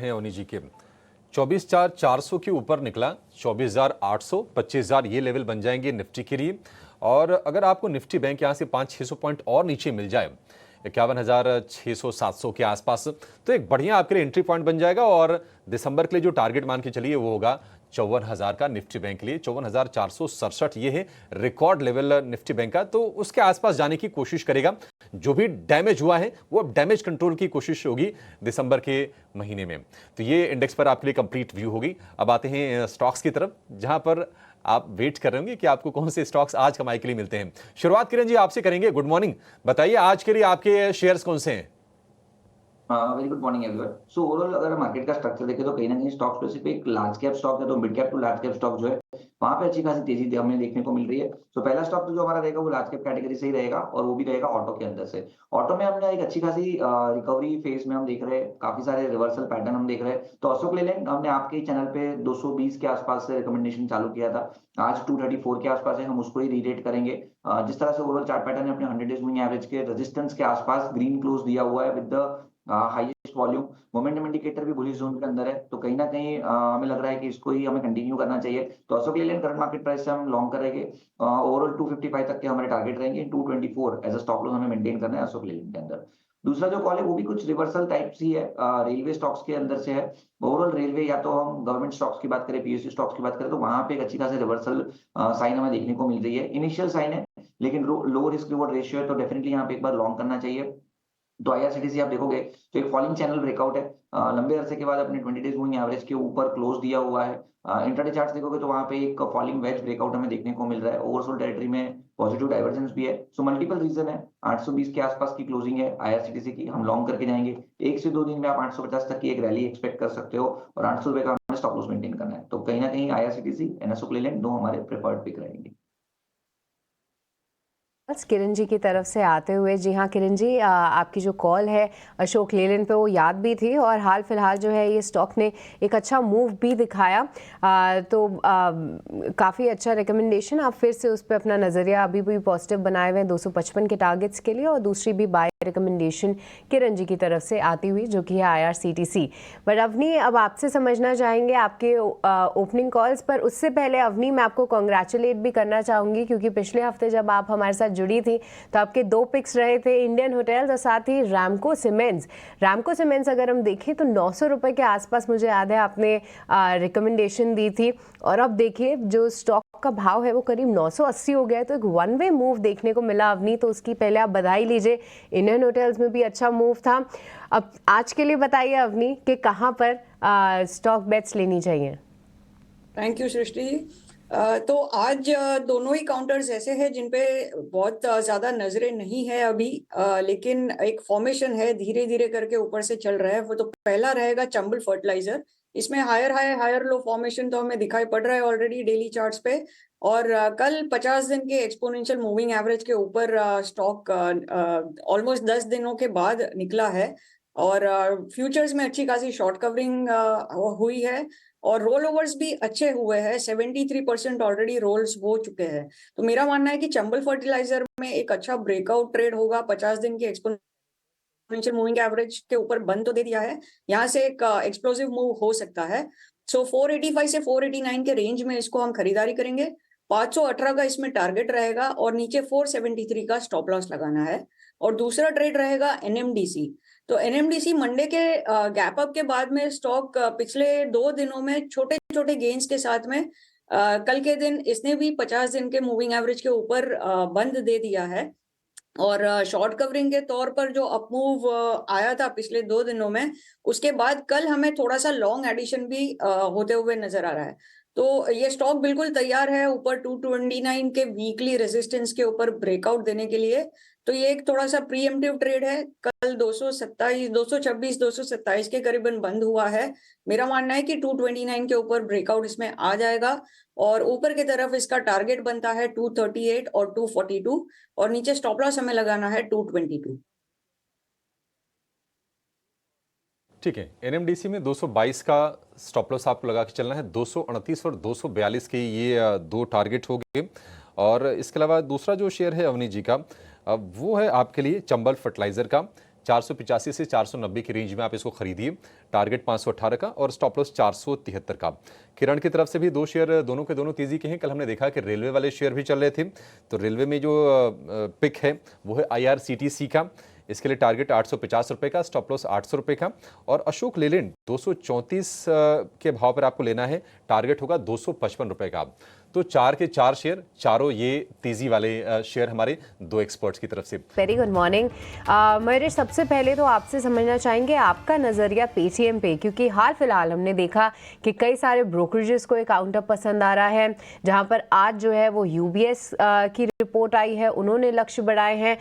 हैं अवनी जी के। 24,400 के ऊपर निकला, 24,800, 25,000 ये लेवल बन जाएंगे निफ्टी के लिए। और अगर आपको निफ्टी बैंक यहाँ से 500-600 पॉइंट और नीचे मिल जाए 51,600-700 के आसपास, तो एक बढ़िया आपके लिए एंट्री पॉइंट बन जाएगा। और दिसंबर के लिए जो टारगेट मान के चलिए वो होगा 54,000 का निफ्टी बैंक के लिए। 54,467 ये है रिकॉर्ड लेवल निफ्टी बैंक का, तो उसके आसपास जाने की कोशिश करेगा। जो भी डैमेज हुआ है वो अब डैमेज कंट्रोल की कोशिश होगी दिसंबर के महीने में। तो ये इंडेक्स पर आपके लिए कंप्लीट व्यू होगी। अब आते हैं स्टॉक्स की तरफ, जहां पर आप वेट कर रहे होंगे कि आपको कौन से स्टॉक्स आज कमाई के लिए मिलते हैं। शुरुआत किरण जी आपसे करेंगे। गुड मॉर्निंग, बताइए आज के लिए आपके शेयर्स कौन से हैं? Very good morning everyone. So overall अगर मार्केट का स्ट्रक्चर देखें तो कहीं ना कहीं stock specific large cap stock है, तो mid cap to large cap stock जो है वहां पे अच्छी खासी तेजी हमें देखने को मिल रही है। सो पहला स्टॉक तो जो हमारा रहेगा वो लार्ज कैप कैटेगरी से ही रहेगा, और वो भी रहेगा ऑटो के अंदर से। ऑटो में हमने एक अच्छी खासी रिकवरी फेज में हम देख रहे हैं, काफी सारे रिवर्सल पैटर्न हम देख रहे हैं। तो अशोक लेलैंड हमने आपके चैनल पे 220 के आसपास से रिकमेंडेशन चालू किया था, आज 234 के आसपास है, हम उसको ही रीरेट करेंगे। जिस तरह से ओवरऑल चार्ट पैटर्न है अपने 100 डेज मूविंग एवरेज के रेजिस्टेंस के आसपास ग्रीन क्लोज दिया हुआ है with the highest volume. Momentum indicator भी बुलिश जोन के अंदर है, तो कहीं ना कहीं हमें लग रहा है कि इसको ही हमें कंटिन्यू करना चाहिए। तो Ashok Leyland current market price से हम लॉन्ग करेंगे। ओवरऑल 255 तक के हमारे टारगेट रहेंगे, 224 एज अ स्टॉप लॉस हमें मेंटेन करना है अशोक लेलैंड के अंदर। दूसरा जो कॉल है वो भी कुछ रिवर्सल टाइप ही है, रेलवे स्टॉक्स के अंदर से है। ओवरऑल रेलवे, या तो हम गवर्नमेंट स्टॉक्स की बात करें, पीएसयू स्टॉक्स की बात करें, तो वहां पे एक अच्छी खासी रिवर्सल साइन हमें देखने को मिल रही है। इनिशियल साइन है, लेकिन लो रिस्क रिवॉर्ड रेशियो है, तो डेफिनेटली यहाँ पे एक बार लॉन्ग करना चाहिए। तो आईआरसीटीसी आप देखोगे तो एक फॉलिंग चैनल ब्रेकआउट है, लंबे अरसे के बाद अपने 20 डेज मूविंग एवरेज के ऊपर क्लोज दिया हुआ है। इंट्राडे चार्ट्स देखोगे तो वहां पे एक फॉलिंग वेज ब्रेकआउट हमें देखने को मिल रहा है, ओवरसोल्ड टेरिटरी में पॉजिटिव डाइवर्जेंस भी है। सो मल्टीपल रीजन है, 820 के आसपास की क्लोजिंग है आईआरसीटीसी की, हम लॉन्ग करके जाएंगे। 1 से 2 दिन में आप 850 तक की एक रैली एक्सपेक्ट कर सकते हो, और 800 रुपए का हमें स्टॉप लॉस मेंटेन करना है। तो कहीं ना कहीं आईआरसीटीसी एंड अशोक लेलैंड दो हमारे प्रेफर्ड पिक रहेंगे। किरण जी की तरफ से आते हुए, जी हाँ किरण जी, आपकी जो कॉल है अशोक लेलैंड पे वो याद भी थी, और हाल फिलहाल जो है ये स्टॉक ने एक अच्छा मूव भी दिखाया। तो काफ़ी अच्छा रिकमेंडेशन, आप फिर से उस पर अपना नज़रिया अभी भी पॉजिटिव बनाए हुए हैं 255 के टारगेट्स के लिए। और दूसरी भी बाय रिकमेंडेशन किरण जी की तरफ से आती हुई जो कि है आईआरसीटीसी। बट अवनी, अब आपसे समझना चाहेंगे आपके ओपनिंग कॉल्स पर। उससे पहले अवनी, मैं आपको कॉन्ग्रेचुलेट भी करना चाहूँगी, क्योंकि पिछले हफ्ते जब आप हमारे साथ जुड़ी थी तो आपके 2 पिक्स रहे थे, इंडियन होटल्स और साथ ही रामको सीमेंट्स। रामको सीमेंट्स अगर हम देखें तो 900 रुपये के आसपास मुझे याद है आपने रिकमेंडेशन दी थी, और अब देखिए जो स्टॉक का भाव है वो करीब 980 हो गया है। तो एक वन वे मूव देखने को मिला अवनी, तो उसकी पहले आप बधाई लीजिए। इंडियन होटल्स में भी अच्छा मूव था। अब आज के लिए बताइए अवनी कि कहाँ पर स्टॉक बेट्स लेनी चाहिए। थैंक यू सृष्टि। तो आज दोनों ही काउंटर्स ऐसे हैं जिन पे बहुत ज्यादा नजरें नहीं है अभी, लेकिन एक फॉर्मेशन है, धीरे धीरे करके ऊपर से चल रहा है वो। तो पहला रहेगा चंबल फर्टिलाइजर। इसमें higher high higher low formation तो हमें दिखाई पड़ रहा है ऑलरेडी डेली चार्ट्स पे। और कल 50 दिन के एक्सपोनेंशियल मूविंग एवरेज के ऊपर स्टॉक ऑलमोस्ट 10 दिनों के बाद निकला है, और फ्यूचर्स में अच्छी खासी शॉर्ट कवरिंग हुई है, और रोल ओवर्स भी अच्छे हुए हैं। 73% ऑलरेडी रोल्स हो चुके हैं। तो मेरा मानना है कि चंबल फर्टिलाइजर में एक अच्छा ब्रेकआउट ट्रेड होगा। 50 दिन के एक्सपोनेंशियल मूविंग एवरेज के ऊपर बंद तो दे दिया है, यहाँ से एक एक्सप्लोसिव मूव हो सकता है। सो 485 से 489 के रेंज में इसको हम खरीदारी करेंगे। 518 का इसमें टारगेट रहेगा, और नीचे 473 का स्टॉप लॉस लगाना है। और दूसरा ट्रेड रहेगा एनएमडीसी। तो एनएमडीसी मंडे के गैप अप के बाद में स्टॉक पिछले 2 दिनों में छोटे छोटे गेन्स के साथ में कल के दिन इसने भी 50 दिन के मूविंग एवरेज के ऊपर बंद दे दिया है। और शॉर्ट कवरिंग के तौर पर जो अपमूव आया था पिछले 2 दिनों में, उसके बाद कल हमें थोड़ा सा लॉन्ग एडिशन भी होते हुए नजर आ रहा है। तो ये स्टॉक बिल्कुल तैयार है ऊपर 229 के वीकली रेजिस्टेंस के ऊपर ब्रेकआउट देने के लिए। तो ये एक थोड़ा सा प्रीएम्प्टिव ट्रेड है। कल 227, 226, 227 के करीबन बंद हुआ है। मेरा मानना है कि 229 के ऊपर ब्रेकआउट इसमें आ जाएगा, और ऊपर की तरफ इसका टारगेट बनता है 238 और 242, और नीचे स्टॉप लॉस हमें लगाना है 222। ठीक है, एनएमडीसी में 222 का स्टॉप लॉस आपको लगा के चलना है। 229 और 242 के ये 2 टारगेट हो गए। और इसके अलावा दूसरा जो शेयर है अवनी जी का, वो है आपके लिए चंबल फर्टिलाइजर का। 485 से 490 की रेंज में आप इसको खरीदिए। टारगेट 518 का और स्टॉप लॉस 473 का। किरण की तरफ से भी दो शेयर दोनों के दोनों तेजी के हैं। कल हमने देखा कि रेलवे वाले शेयर भी चल रहे थे, तो रेलवे में जो पिक है वो है IRCTC का। इसके लिए टारगेट 850 रुपए का, स्टॉप लॉस 800 रुपए का। और अशोक लेलैंड 234 के भाव पर आपको लेना है, टारगेट होगा 255 रुपए का। तो 4 के 4 शेयर, चारों ये तेजी वाले शेयर हमारे दो एक्सपर्ट्स की तरफ से। वेरी गुड मॉर्निंग मयूरेश, सबसे पहले तो आपसे समझना चाहेंगे आपका नज़रिया पेटीएम पे, क्योंकि हाल फिलहाल हमने देखा कि कई सारे ब्रोकरेजेस को एक काउंटर पसंद आ रहा है, जहां पर आज जो है वो UBS की रिपोर्ट आई है, उन्होंने लक्ष्य बढ़ाए हैं।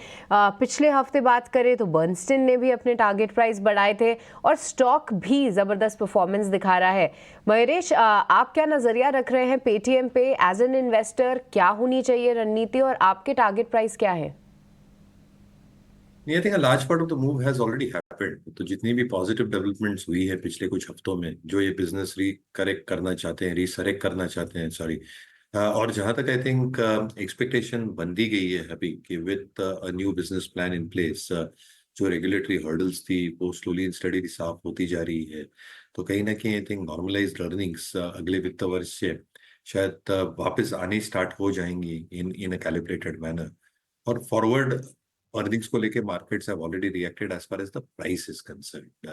पिछले हफ्ते बात करें तो बर्नस्टीन ने भी अपने टारगेट प्राइस बढ़ाए थे और स्टॉक भी ज़बरदस्त परफॉर्मेंस दिखा रहा है। मयूरेश, आप क्या नज़रिया रख रहे हैं पेटीएम पे एज एन इन्वेस्टर? क्या होनी चाहिए रणनीति और आपके टारगेट प्राइस क्या है? I think a large part of the move has already happened. तो जितनी भी पॉजिटिव डेवलपमेंट्स हुई है पिछले कुछ हफ्तों में, जो ये बिजनेस रिकरेक्ट करना चाहते हैं, रिसरेक्ट करना चाहते हैं, सॉरी, और जहां तक आई थिंक एक्सपेक्टेशन बन दी गई है अभी कि with a new business plan in place, जो रेगुलेटरी हर्डल्स थी वो स्लोली एंड स्टडीली साफ होती जा रही है, तो कहीं ना कहीं आई थिंक नॉर्मलाइज्ड अर्निंग्स अगले वित्त वर्ष से शायद वापस आने स्टार्ट हो जाएंगी इन अ कैलिब्रेटेड मैनर। और फॉरवर्ड अर्निंग्स को लेके markets have already reacted as far as the price is concerned.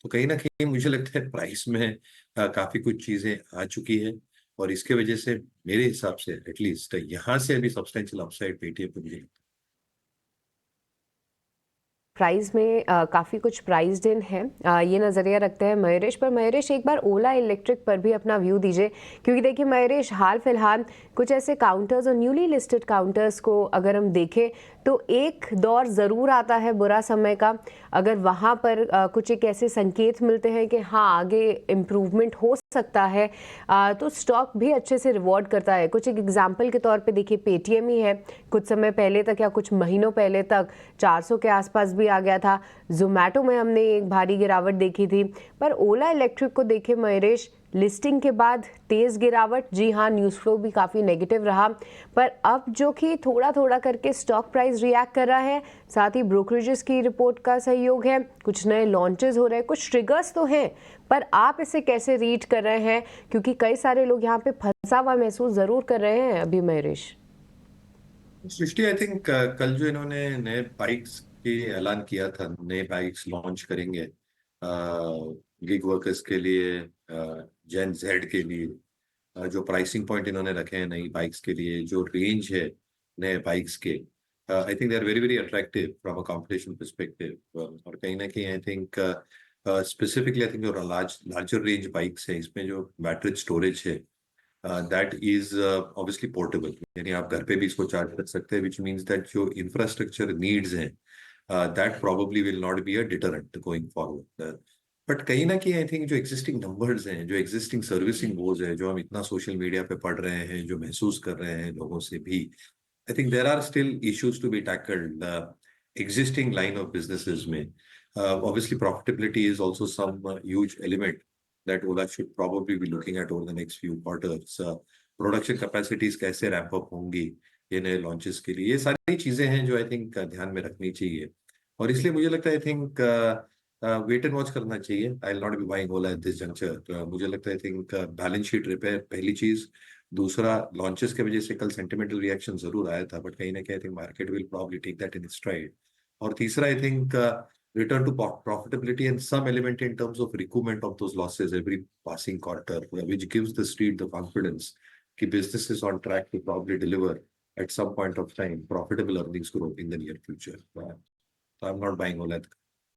तो कहीं ना कहीं मुझे लगता है प्राइस में काफी कुछ चीजें आ चुकी है, और इसके वजह से मेरे हिसाब से एटलीस्ट यहाँ से अभी सब्सटेंशियल अपसाइड पेटीएम पे मुझे लगता है। प्राइस में काफ़ी कुछ प्राइस्ड इन है, ये नज़रिया रखते हैं मयूरेश। पर मयूरेश, एक बार ओला इलेक्ट्रिक पर भी अपना व्यू दीजिए, क्योंकि देखिए मयूरेश, हाल फिलहाल कुछ ऐसे काउंटर्स और न्यूली लिस्टेड काउंटर्स को अगर हम देखें तो एक दौर ज़रूर आता है बुरा समय का, अगर वहाँ पर कुछ एक ऐसे संकेत मिलते हैं कि हाँ आगे इम्प्रूवमेंट हो सकता है, तो स्टॉक भी अच्छे से रिवॉर्ड करता है। कुछ एक एग्जांपल के तौर पे देखिए पेटीएम ही है, कुछ समय पहले तक या कुछ महीनों पहले तक 400 के आसपास भी आ गया था। जोमेटो में हमने एक भारी गिरावट देखी थी, पर ओला इलेक्ट्रिक को देखे मयूरेश, लिस्टिंग के बाद तेज गिरावट, जी हाँ न्यूज़ फ्लो भी काफ़ी नेगेटिव रहा, पर अब जो कि थोड़ा थोड़ा करके स्टॉक प्राइस रिएक्ट कर रहा है, साथ ही ब्रोकरेजेस की रिपोर्ट का सहयोग है, कुछ नए लॉन्चेस हो रहे हैं, कुछ ट्रिगर्स तो हैं, पर आप इसे कैसे रीड कर रहे हैं? क्योंकि कई सारे लोग यहाँ पे फंसा हुआ महसूस ज़रूर कर रहे हैं अभी मयूरेश। सृष्टि, आई थिंक कल जो इन्होंने नए बाइक्स के ऐलान किया था, नए बाइक्स लॉन्च करेंगे गिग वर्कर्स के लिए, जेन जेड के लिए, जो प्राइसिंग पॉइंट इन्होंने रखे हैं नई बाइक्स के लिए, जो रेंज है नए बाइक्स के, I think they are very very attractive from a competition perspective. और कहीं ना कहीं I think specifically I think जो लार्जर रेंज बाइक्स है, इसमें जो बैटरी स्टोरेज है दैट इज ऑब्वियसली पोर्टेबल, यानी आप घर पे भी इसको चार्ज कर सकते हैं, विच मीन्स दैट जो इंफ्रास्ट्रक्चर नीड्स हैं that probably will not be a deterrent going forward. But कहीं ना कहीं आई थिंक जो एग्जिस्टिंग नंबर्स हैं, जो एग्जिस्टिंग सर्विसिंग वोज है, जो हम इतना सोशल मीडिया पे पढ़ रहे हैं, जो महसूस कर रहे हैं लोगों से भी, I think there are still issues to be tackled existing line of businesses में। Obviously profitability is also some huge element that Ola should probably be looking at over the next few quarters. Production capacities कैसे ramp up होंगी ये नए launches के लिए, ये सारी चीजें हैं जो आई थिंक ध्यान में रखनी चाहिए, और इसलिए मुझे लगता है I think wait and watch करना चाहिए। I will not be buying Ola at this juncture. मुझे लगता है I think balance sheet repair पहली चीज, दूसरा लॉन्चेस की वजह से कल सेंटिमेंटल रिएक्शन जरूर आया था, बट कहीं ना कहीं I think market will probably take that in stride. और तीसरा I think return to profitability and some element in terms of recoupment of those losses every passing quarter, which gives the street the confidence that business is on track to probably deliver at some point of time profitable earnings growth in the near future. So I'm not buying all that.